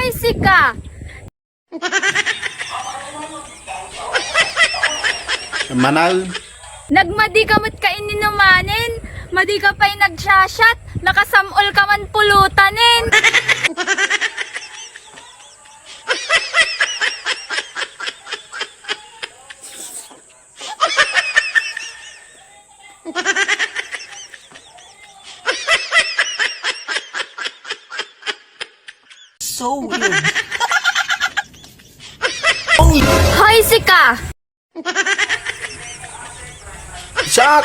Hoy, Sika! Manal. Nagmadi ka mo't ka ininumanin. Madi ka pa'y nagsasyat. Nakasamol ka man pulutanin. So weird. Hoy, Sika! Shock!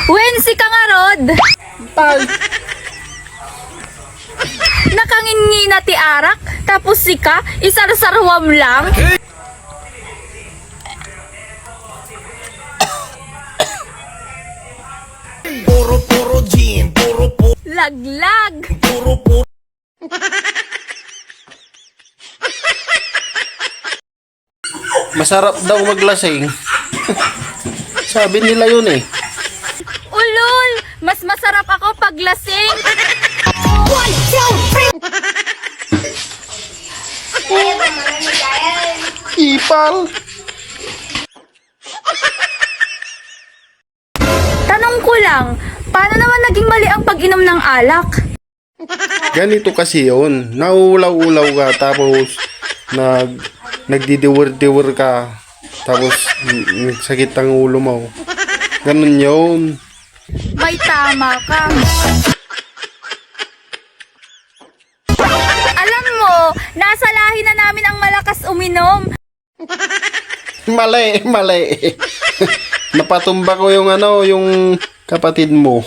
Wen, Sika nga rod! Tay! Nakangingi na ti arak, tapos Sika, isarsarwam lang. Puro gin, puro Laglag! Masarap daw maglasing. Sabi nila yun eh. Ulol! Mas masarap ako pag lasing! Ipal! Tanong ko lang, paano naman naging mali ang pag-inom ng alak? Ganito kasi yun. Naulaw-ulaw ka tapos nagdidiwir-diwir ka tapos sakit ang ulo mo. Ganun yun. May tama ka. Alam mo, nasa lahi na namin ang malakas uminom. Mali, mali. Napatumba ko yung yung kapatid mo.